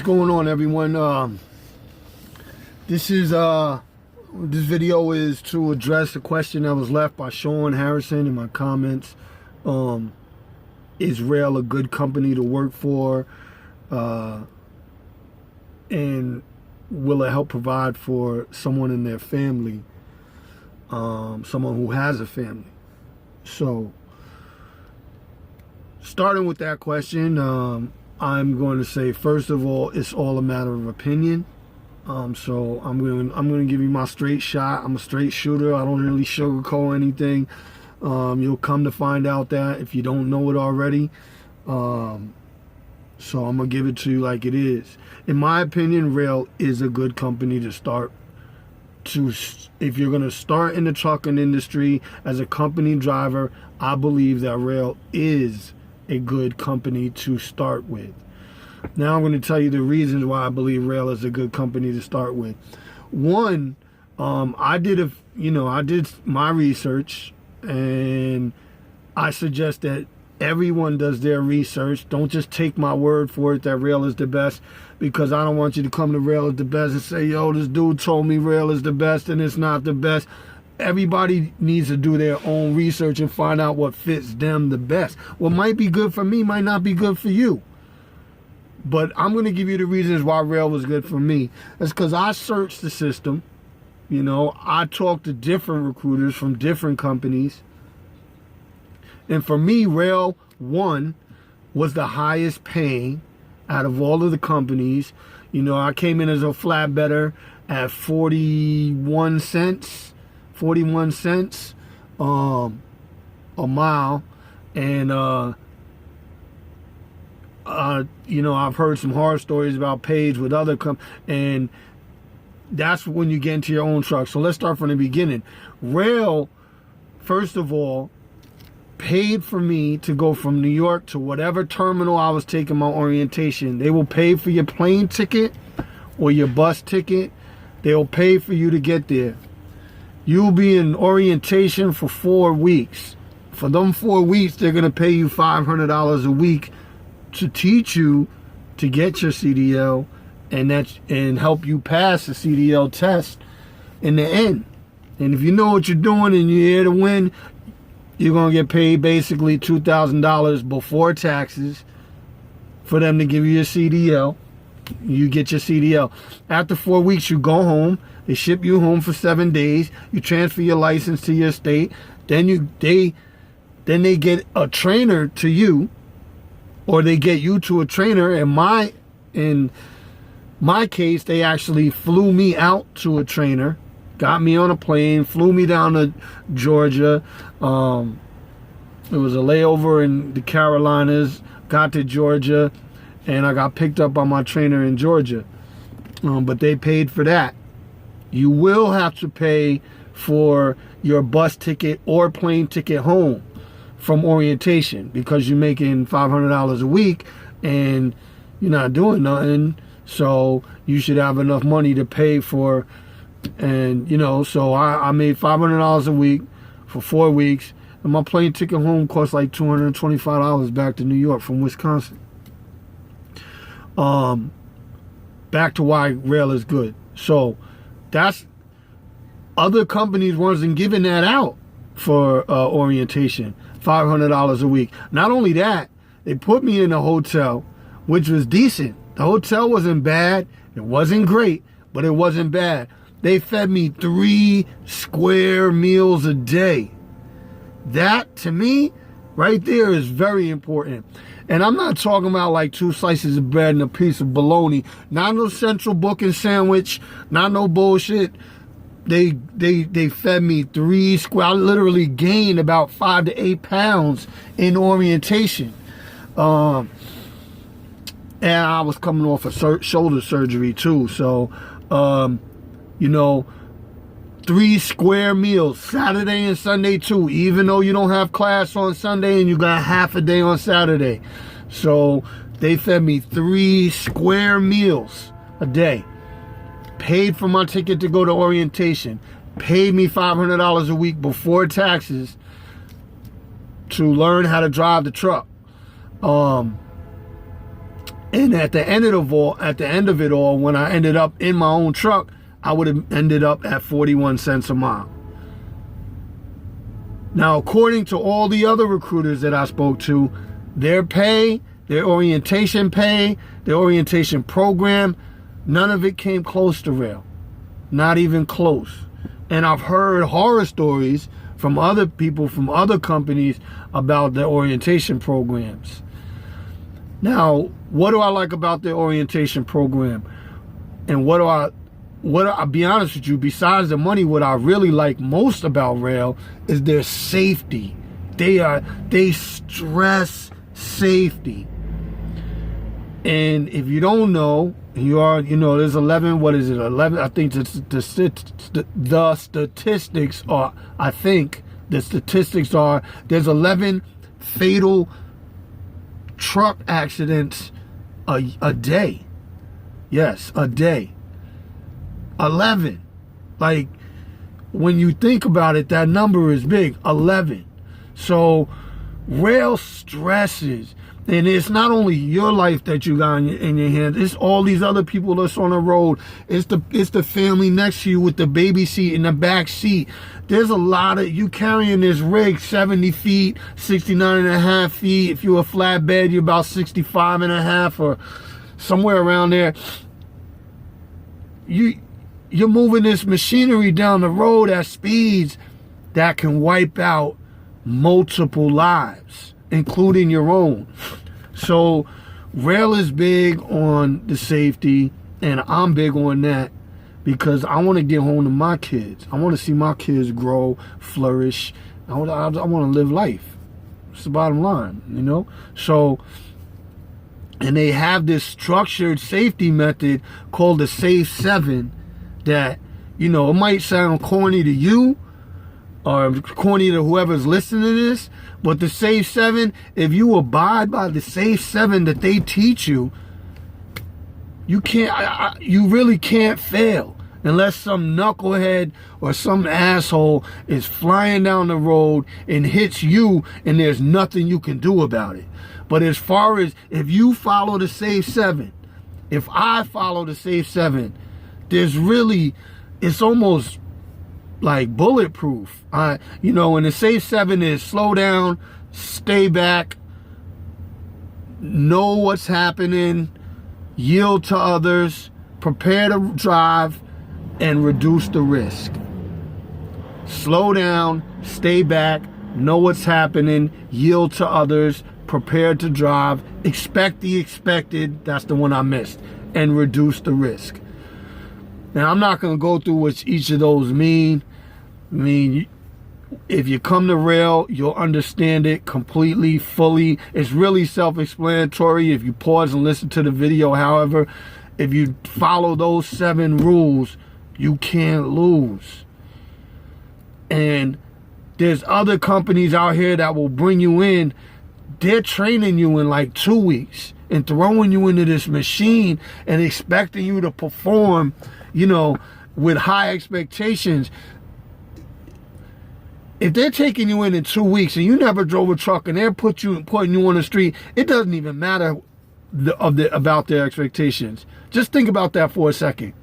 going on, everyone? This video is to address a question that was left by Sean Harrison in my comments. Is Roehl a good company to work for? And will it help provide for someone in their family? Someone who has a family. So, starting with that question, I'm going to say, first of all, it's all a matter of opinion. So I'm going to give you my straight shot. I'm a straight shooter. I don't really sugarcoat anything. You'll come to find out that if you don't know it already. So I'm going to give it to you like it is. In my opinion, Roehl is a good company to start. If you're going to start in the trucking industry as a company driver, I believe that Roehl is a good company to start with. Now I'm going to tell you the reasons why I believe Roehl is a good company to start with. One, I did my research, and I suggest that everyone does their research. Don't just take my word for it that Roehl is the best, because I don't want you to come to Roehl is the best and say, yo, this dude told me Roehl is the best and it's not the best. Everybody needs to do their own research and find out what fits them the best. What might be good for me might not be good for you. But I'm going to give you the reasons why Roehl was good for me. It's because I searched the system. I talked to different recruiters from different companies. And for me, Roehl, one, was the highest paying out of all of the companies. I came in as a flatbedder at 41 cents a mile. And, I've heard some horror stories about pays with other companies. And that's when you get into your own truck. So let's start from the beginning. Roehl, first of all, paid for me to go from New York to whatever terminal I was taking my orientation. They will pay for your plane ticket or your bus ticket. They'll pay for you to get there. You'll be in orientation for 4 weeks. For them 4 weeks, they're going to pay you $500 a week to teach you to get your CDL and help you pass the CDL test in the end. And if you know what you're doing and you're here to win, you're going to get paid basically $2,000 before taxes for them to give you your CDL. You get your CDL. After 4 weeks, you go home. They ship you home for 7 days. You transfer your license to your state. Then they get a trainer to you, or they get you to a trainer. In my case, they actually flew me out to a trainer, got me on a plane, flew me down to Georgia. It was a layover in the Carolinas, got to Georgia, and I got picked up by my trainer in Georgia. But they paid for that. You will have to pay for your bus ticket or plane ticket home from orientation, because you're making $500 a week and you're not doing nothing. So you should have enough money to pay for, and so I made $500 a week for 4 weeks, and my plane ticket home cost like $225 back to New York from Wisconsin. Back to why Roehl is good. So that's, other companies wasn't giving that out for orientation, $500 a week. Not only that, they put me in a hotel, which was decent. The hotel wasn't bad. It wasn't great, but it wasn't bad. They fed me 3 square meals a day. That, to me, right there is very important. And I'm not talking about like 2 slices of bread and a piece of bologna. Not no central booking sandwich. Not no bullshit. They fed me 3 square. I literally gained about 5 to 8 pounds in orientation. And I was coming off a shoulder surgery too. So, 3 square meals, Saturday and Sunday too, even though you don't have class on Sunday and you got half a day on Saturday. So they fed me 3 square meals a day. Paid for my ticket to go to orientation. Paid me $500 a week before taxes to learn how to drive the truck. And at the end of it all, when I ended up in my own truck, I would have ended up at 41 cents a mile. Now, according to all the other recruiters that I spoke to, their pay, their orientation program, none of it came close to Roehl. Not even close. And I've heard horror stories from other people from other companies about their orientation programs. Now, what do I like about their orientation program? And I'll be honest with you, besides the money, what I really like most about Roehl is their safety. They stress safety. And if you don't know, there's 11, what is it, 11? I think the statistics are, there's 11 fatal truck accidents a day. Yes, a day. 11. Like, when you think about it, that number is big. 11. So Roehl stresses, and it's not only your life that you got in your hands, it's all these other people that's on the road. It's the family next to you with the baby seat in the back seat. There's a lot of, you carrying this rig 70 feet, 69 and a half feet. If you're a flatbed, you're about 65 and a half or somewhere around there. You're moving this machinery down the road at speeds that can wipe out multiple lives, including your own. So Roehl is big on the safety, and I'm big on that because I want to get home to my kids. I want to see my kids grow, flourish. I want to live life. It's the bottom line, So, and they have this structured safety method called the Safe 7 that, it might sound corny to you or corny to whoever's listening to this, but the Safe 7, if you abide by the Safe 7 that they teach you, you really can't fail unless some knucklehead or some asshole is flying down the road and hits you and there's nothing you can do about it. But as far as if you follow the Safe 7, if I follow the Safe 7, it's almost like bulletproof. And the Safe 7 is slow down, stay back, know what's happening, yield to others, prepare to drive, and reduce the risk. Slow down, stay back, know what's happening, yield to others, prepare to drive, expect the expected, that's the one I missed, and reduce the risk. Now, I'm not going to go through what each of those mean. If you come to Roehl, you'll understand it completely, fully. It's really self-explanatory if you pause and listen to the video. However, if you follow those 7 rules, you can't lose. And there's other companies out here that will bring you in. They're training you in like 2 weeks and throwing you into this machine and expecting you to perform, with high expectations. If they're taking you in 2 weeks and you never drove a truck and they're putting you on the street, it doesn't even matter about their expectations. Just think about that for a second.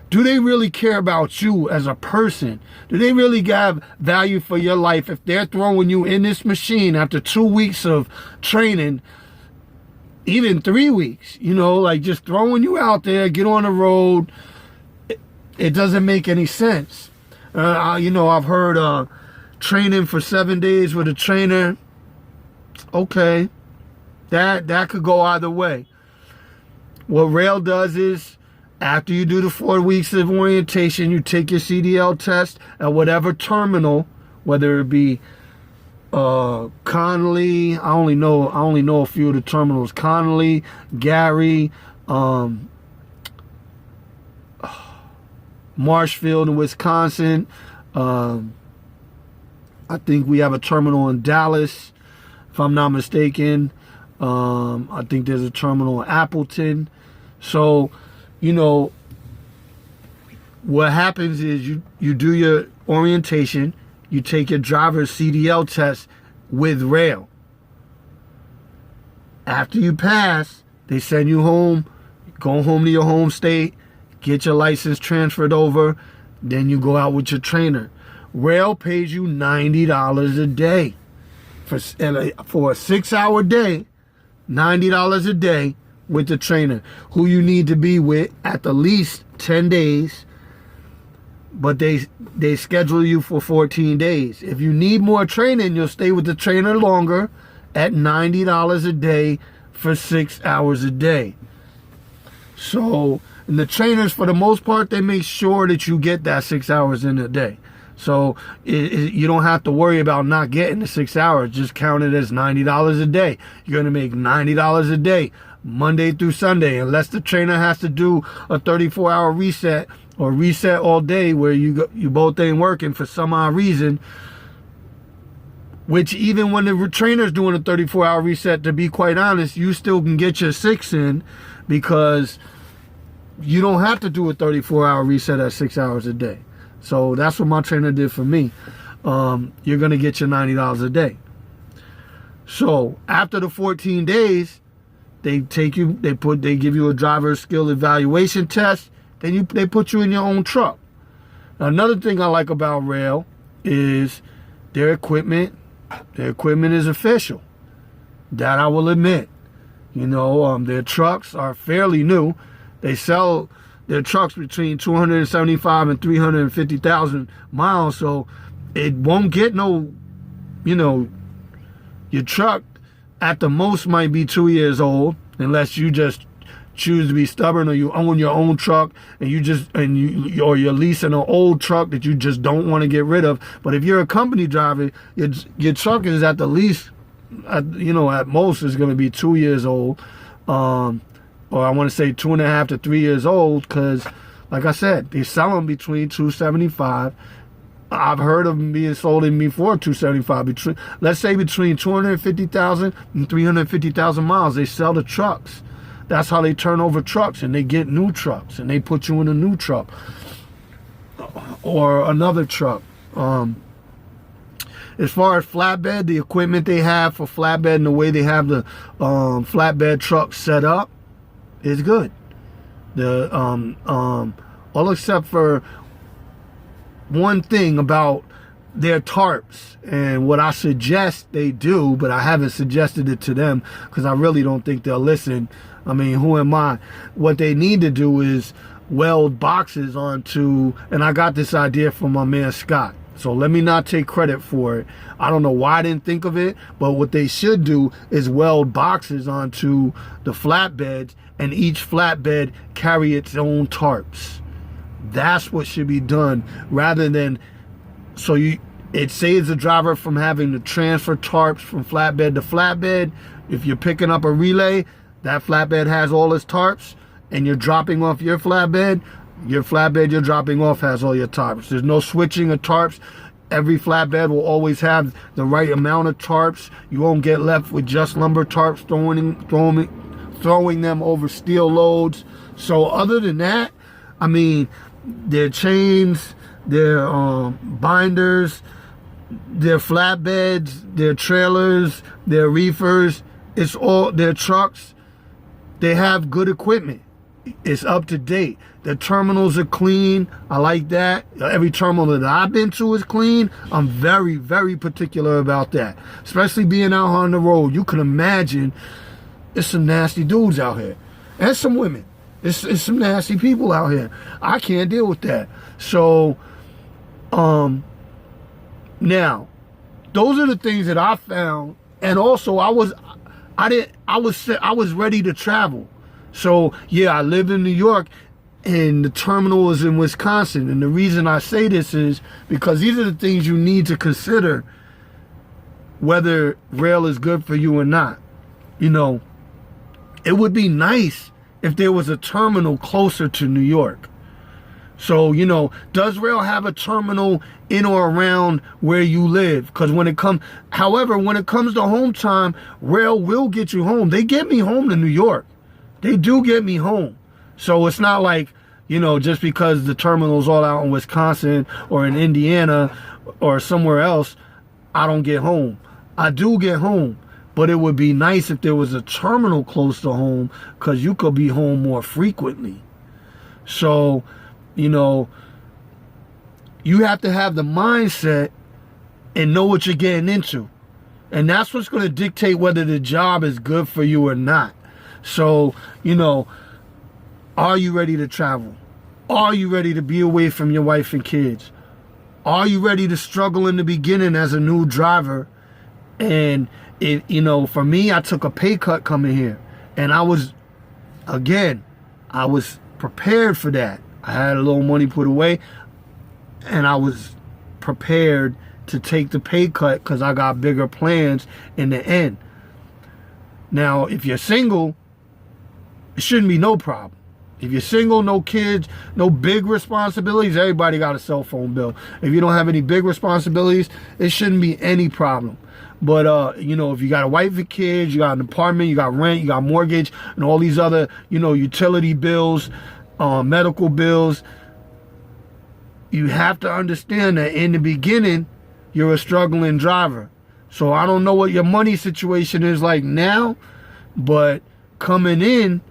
Do they really care about you as a person? Do they really have value for your life if they're throwing you in this machine after 2 weeks of training, even 3 weeks, like just throwing you out there, get on the road? It doesn't make any sense. I've heard training for 7 days with a trainer. Okay, that could go either way. What Roehl does is, after you do the 4 weeks of orientation, you take your CDL test at whatever terminal, whether it be Connolly. I only know a few of the terminals: Connolly, Gary, Marshfield in Wisconsin. I think we have a terminal in Dallas, if I'm not mistaken. I think there's a terminal in Appleton. So, what happens is you do your orientation, you take your driver's CDL test with Roehl. After you pass, They send you home, go home to your home state, get your license transferred over, then you go out with your trainer. Roehl pays you $90 a day. For a 6-hour day, $90 a day with the trainer, who you need to be with at the least 10 days, but they schedule you for 14 days. If you need more training, you'll stay with the trainer longer at $90 a day for 6 hours a day. So, and the trainers, for the most part, they make sure that you get that 6 hours in a day. So you don't have to worry about not getting the 6 hours. Just count it as $90 a day. You're going to make $90 a day, Monday through Sunday, unless the trainer has to do a 34-hour reset or reset all day where you both ain't working for some odd reason. Which even when the trainer's doing a 34-hour reset, to be quite honest, you still can get your 6 in, because you don't have to do a 34-hour reset at 6 hours a day. So that's what my trainer did for me. You're going to get your $90 a day. So after the 14 days, they give you a driver skill evaluation test. Then they put you in your own truck. Now, another thing I like about Roehl is their equipment. Their equipment is official. That I will admit. You know, their trucks are fairly new. They sell their trucks between 275 and 350,000 miles, so it won't get no, you know, your truck at the most might be 2 years old, unless you just choose to be stubborn, or you own your own truck and or you're leasing an old truck that you just don't want to get rid of. But if you're a company driver, your truck is at the least, at most is going to be 2 years old. Or I want to say 2.5 to 3 years old, because, like I said, they sell them between $275. I've heard of them being sold in before $275. Let's say between 250,000 and 350,000 miles, they sell the trucks. That's how they turn over trucks, and they get new trucks, and they put you in a new truck or another truck. As far as flatbed, the equipment they have for flatbed and the way they have the flatbed truck set up is good. All except for one thing about their tarps, and what I suggest they do, but I haven't suggested it to them because I really don't think they'll listen. I mean, who am I? What they need to do is weld boxes onto, and I got this idea from my man Scott, so let me not take credit for it. I don't know why I didn't think of it, but what they should do is weld boxes onto the flatbeds, and each flatbed carry its own tarps. That's what should be done, rather than, so it saves the driver from having to transfer tarps from flatbed to flatbed. If you're picking up a relay, that flatbed has all its tarps, and you're dropping off your flatbed you're dropping off has all your tarps. There's no switching of tarps. Every flatbed will always have the right amount of tarps. You won't get left with just lumber tarps throwing them over steel loads. So other than that, I mean, their chains, their binders, their flatbeds, their trailers, their reefers, it's all their trucks. They have good equipment. It's up to date. The terminals are clean. I like that. Every terminal that I've been to is clean. I'm very, very particular about that. Especially being out on the road. You can imagine there's some nasty dudes out here. And some women. It's some nasty people out here. I can't deal with that. So, now, those are the things that I found. And also, I was ready to travel. So, yeah, I lived in New York, and the terminal is in Wisconsin. And the reason I say this is because these are the things you need to consider whether Roehl is good for you or not. You know, it would be nice if there was a terminal closer to New York. So, you know, does Roehl have a terminal in or around where you live? Because however, when it comes to home time, Roehl will get you home. They get me home to New York. They do get me home. So it's not like, you know, just because the terminal's all out in Wisconsin or in Indiana or somewhere else, I don't get home. I do get home. But it would be nice if there was a terminal close to home, because you could be home more frequently. So, you know, you have to have the mindset and know what you're getting into. And that's what's going to dictate whether the job is good for you or not. So, you know, are you ready to travel? Are you ready to be away from your wife and kids? Are you ready to struggle in the beginning as a new driver? And it, you know, for me, I took a pay cut coming here, and I was prepared for that. I had a little money put away, and I was prepared to take the pay cut because I got bigger plans in the end. Now, if you're single, it shouldn't be no problem. If you're single, no kids, no big responsibilities, everybody got a cell phone bill. If you don't have any big responsibilities, it shouldn't be any problem. But, you know, if you got a wife and kids, you got an apartment, you got rent, you got mortgage, and all these other, you know, utility bills, medical bills, you have to understand that in the beginning, you're a struggling driver. So I don't know what your money situation is like now, but coming in,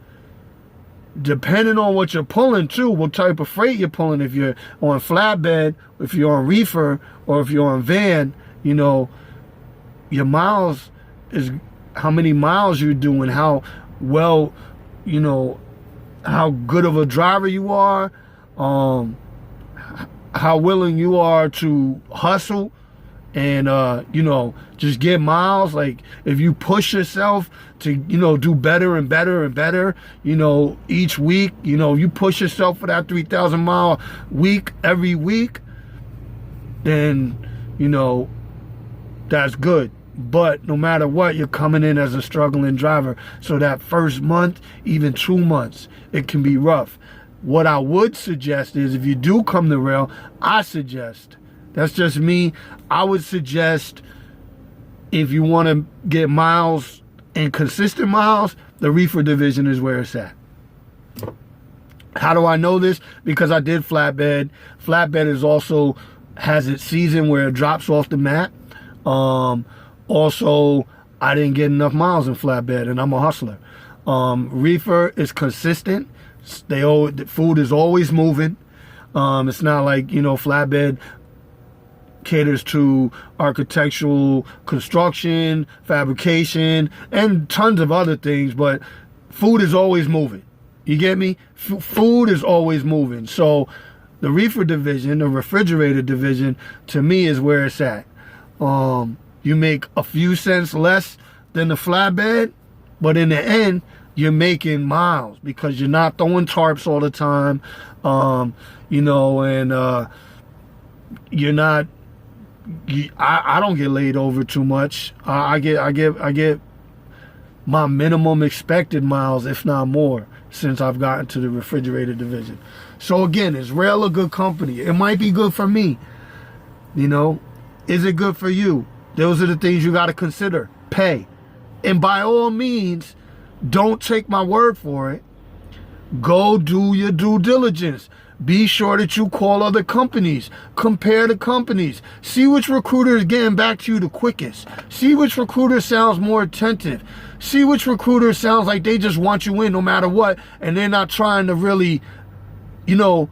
depending on what you're pulling too, what type of freight you're pulling, if you're on flatbed, if you're on reefer, or if you're on van, you know, your miles is how many miles you're doing, how well, you know, how good of a driver you are, how willing you are to hustle and, you know, just get miles. Like, if you push yourself to, you know, do better and better and better, you know, each week, you know, you push yourself for that 3,000 mile week every week, then, you know, that's good. But no matter what, you're coming in as a struggling driver. So that first month, even 2 months, it can be rough. What I would suggest is, if you do come to Roehl, that's just me, I would suggest, if you want to get miles and consistent miles, the reefer division is where it's at. How do I know this? Because I did flatbed. Flatbed is also has its season where it drops off the map. Also, I didn't get enough miles in flatbed, and I'm a hustler. Reefer is consistent. The food is always moving. It's not like, you know, flatbed caters to architectural construction, fabrication, and tons of other things, but food is always moving. You get me? Food is always moving. So the reefer division, the refrigerator division, to me is where it's at. You make a few cents less than the flatbed, but in the end, you're making miles because you're not throwing tarps all the time, you know, and you're not. I don't get laid over too much. I get my minimum expected miles, if not more, since I've gotten to the refrigerator division. So again, is Roehl a good company? It might be good for me. You know, is it good for you? Those are the things you got to consider. Pay. And by all means, don't take my word for it. Go do your due diligence. Be sure that you call other companies. Compare the companies. See which recruiter is getting back to you the quickest. See which recruiter sounds more attentive. See which recruiter sounds like they just want you in no matter what, and they're not trying to really, you know,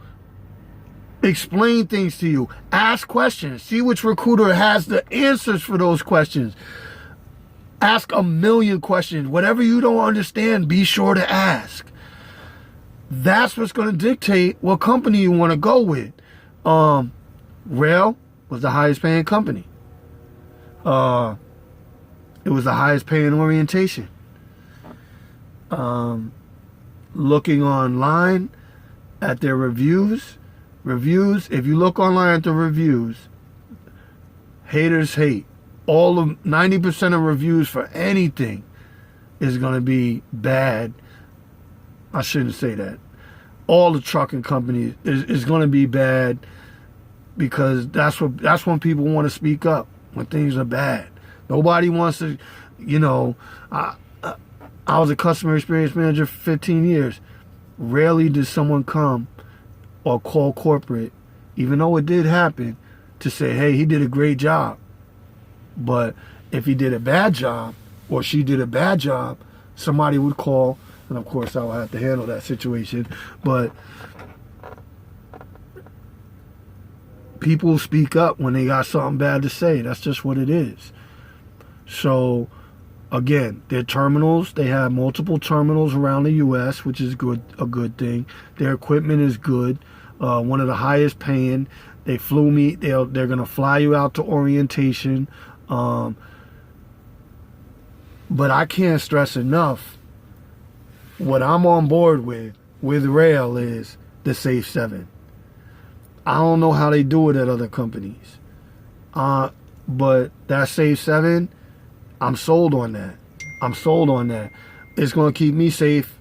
explain things to you. Ask questions. See which recruiter has the answers for those questions. Ask a million questions. Whatever you don't understand, be sure to ask. That's what's going to dictate what company you want to go with. Roehl was the highest paying company. It was the highest paying orientation. Looking online at their reviews, if you look online at the reviews, haters hate. All of 90% of reviews for anything is going to be bad. I shouldn't say that. All the trucking companies is going to be bad, because that's when people want to speak up when things are bad. Nobody wants to, you know. I was a customer experience manager for 15 years. Rarely did someone come or call corporate, even though it did happen, to say, hey, he did a great job. But if he did a bad job, or she did a bad job, somebody would call, and of course I would have to handle that situation. But people speak up when they got something bad to say. That's just what it is. So again, their terminals, they have multiple terminals around the U.S., which is a good thing. Their equipment is good, one of the highest paying. They flew me. They're gonna fly you out to orientation. But I can't stress enough, what I'm on board with Roehl is the Safe 7. I don't know how they do it at other companies. But that Safe 7, I'm sold on that. I'm sold on that. It's going to keep me safe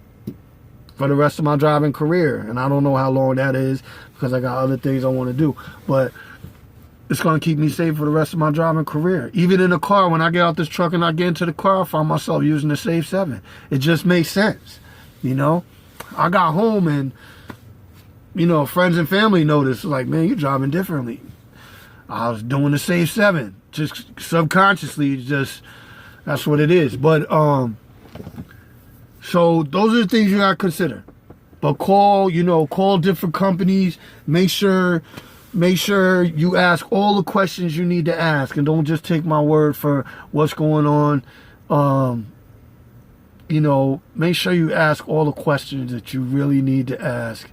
for the rest of my driving career. And I don't know how long that is because I got other things I want to do. But it's going to keep me safe for the rest of my driving career. Even in the car, when I get out this truck and I get into the car, I find myself using the Safe 7. It just makes sense, you know? I got home and, you know, friends and family noticed, like, man, you're driving differently. I was doing the Safe 7. Just subconsciously, just, that's what it is. But, so those are the things you got to consider. But call different companies. Make sure you ask all the questions you need to ask. And don't just take my word for what's going on. You know, make sure you ask all the questions that you really need to ask,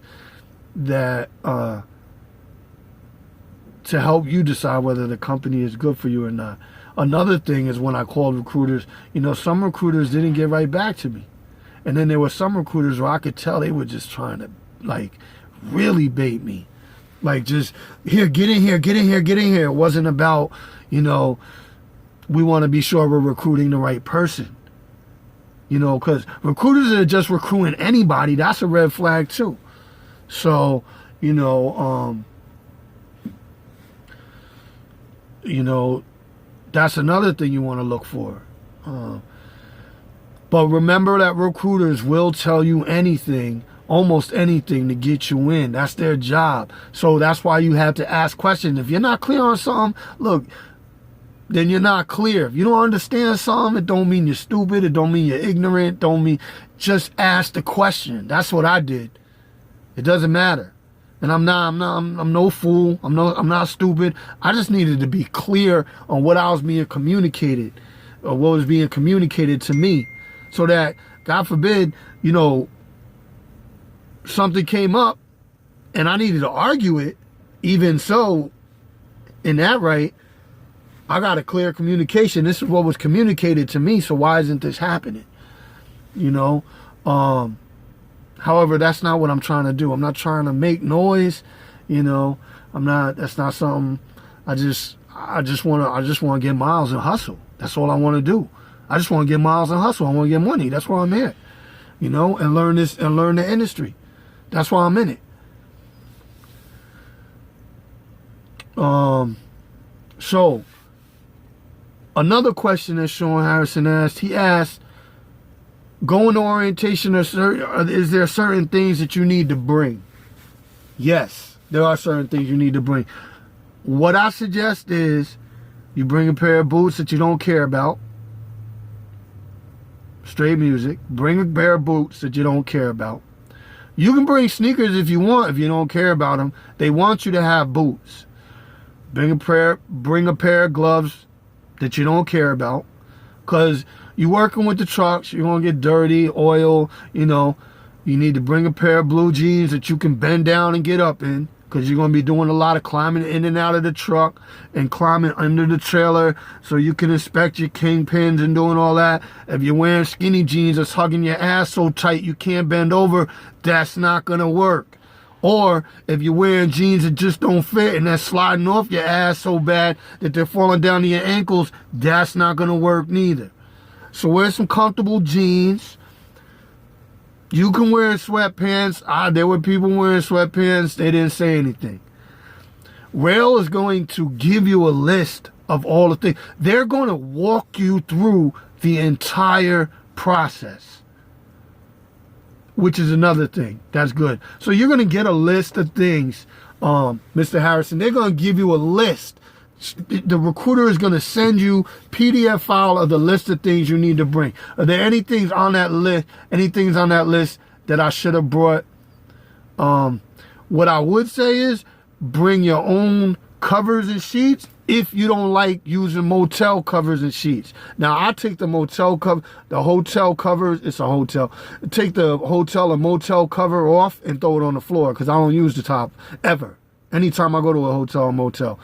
that to help you decide whether the company is good for you or not. Another thing is, when I called recruiters, you know, some recruiters didn't get right back to me. And then there were some recruiters where I could tell they were just trying to, like, really bait me. Like, just, here, get in here, get in here, get in here. It wasn't about, you know, we want to be sure we're recruiting the right person. You know, because recruiters that are just recruiting anybody, that's a red flag too. So, you know, that's another thing you want to look for. But remember that recruiters will tell you anything, almost anything, to get you in. That's their job. So that's why you have to ask questions. If you're not clear on something, look, then you're not clear. If you don't understand something, it don't mean you're stupid. It don't mean you're ignorant. Just ask the question. That's what I did. It doesn't matter. And I'm no fool. I'm not stupid. I just needed to be clear on what I was being communicated, or what was being communicated to me, so that, God forbid, you know, something came up and I needed to argue it. Even so, in that right, I got a clear communication. This is what was communicated to me, so why isn't this happening? You know? However, that's not what I'm trying to do. I'm not trying to make noise, you know. That's not something. I just want to get miles and hustle. That's all I want to do. I just want to get miles and hustle. I want to get money. That's why I'm here, you know, and learn the industry. That's why I'm in it. So another question that Sean Harrison asked, he asked, going to orientation, is there certain things that you need to bring? Yes, there are certain things you need to bring. What I suggest is you bring a pair of boots that you don't care about. Straight music. Bring a pair of boots that you don't care about. You can bring sneakers if you want, if you don't care about them. They want you to have boots. Bring a pair of gloves that you don't care about, because you're working with the trucks, you're going to get dirty, oil, you know. You need to bring a pair of blue jeans that you can bend down and get up in, because you're going to be doing a lot of climbing in and out of the truck and climbing under the trailer, so you can inspect your kingpins and doing all that. If you're wearing skinny jeans that's hugging your ass so tight you can't bend over, that's not going to work. Or if you're wearing jeans that just don't fit and they're sliding off your ass so bad that they're falling down to your ankles, that's not going to work neither. So wear some comfortable jeans. You can wear sweatpants. There were people wearing sweatpants. They didn't say anything. Roehl is going to give you a list of all the things. They're going to walk you through the entire process, which is another thing. That's good. So you're going to get a list of things, Mr. Harrison. They're going to give you a list the recruiter is going to send you PDF file of the list of things you need to bring. Are there any things on that list? Any things on that list that I should have brought? What I would say is bring your own covers and sheets if you don't like using motel covers and sheets. Now, I take the motel cover, the hotel covers, it's a hotel. Take the hotel or motel cover off and throw it on the floor because I don't use the top ever. Anytime I go to a hotel or motel.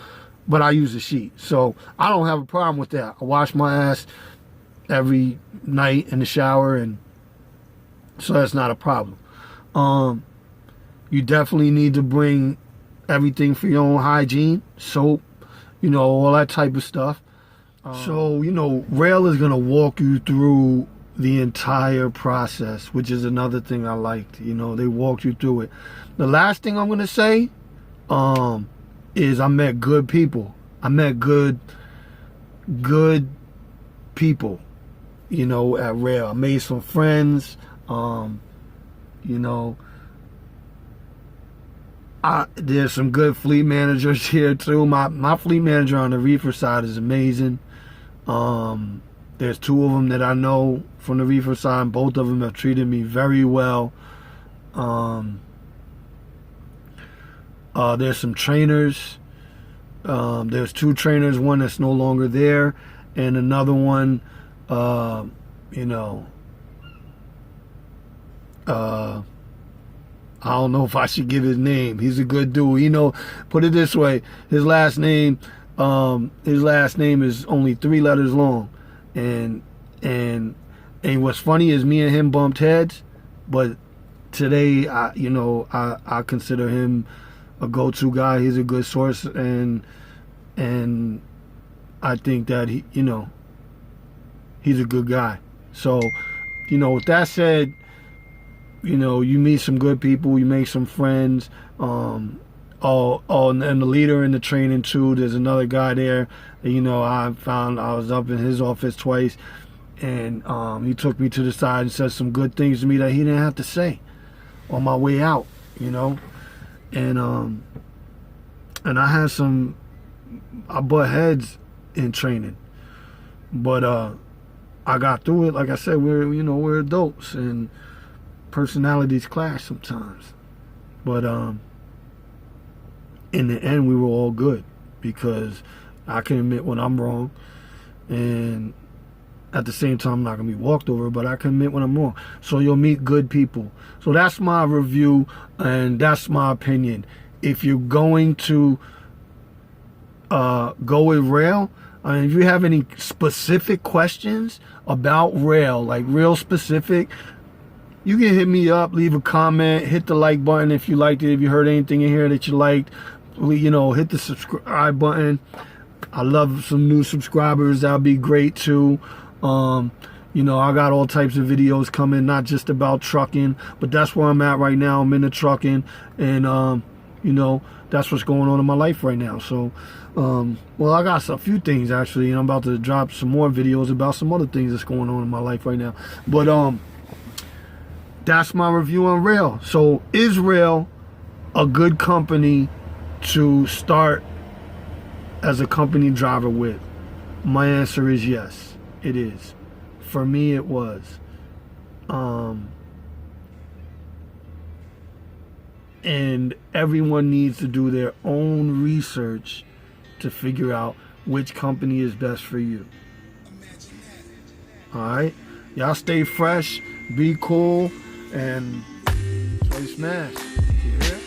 But I use a sheet. So I don't have a problem with that. I wash my ass every night in the shower, and so that's not a problem. You definitely need to bring everything for your own hygiene, soap, all that type of stuff. So, Roehl is going to walk you through the entire process, which is another thing I liked. They walked you through it. The last thing I'm going to say is I met good people. I met good people, at Roehl. I made some friends, there's some good fleet managers here too. My fleet manager on the reefer side is amazing. There's two of them that I know from the reefer side, and both of them have treated me very well. There's some trainers. There's two trainers, one that's no longer there, and another one, I don't know if I should give his name. He's a good dude. Put it this way, his last name is only 3 letters long. And what's funny is me and him bumped heads, but today I consider him a go-to guy. He's a good source, and I think that he's a good guy. So, with that said, you meet some good people, you make some friends. And the leader in the training too, there's another guy there that, I was up in his office twice, and he took me to the side and said some good things to me that he didn't have to say on my way out, and I had I butt heads in training, but I got through it. Like I said, we're adults and personalities clash sometimes, but in the end we were all good because I can admit when I'm wrong, and at the same time I'm not gonna be walked over, but I can admit when I'm wrong. So you'll meet good people. So that's my review, and that's my opinion. If you're going to go with Roehl, if you have any specific questions about Roehl, like real specific, you can hit me up, leave a comment, hit the like button if you liked it. If you heard anything in here that you liked, hit the subscribe button. I love some new subscribers. That'll be great too. I got all types of videos coming, not just about trucking, but that's where I'm at right now. I'm in the trucking, and that's what's going on in my life right now. So, I got a few things actually, and I'm about to drop some more videos about some other things that's going on in my life right now. But that's my review on Roehl. So, is Roehl a good company to start as a company driver with? My answer is yes, it is. For me, it was. And everyone needs to do their own research to figure out which company is best for you. Alright? Y'all stay fresh, be cool, and play smash. You hear?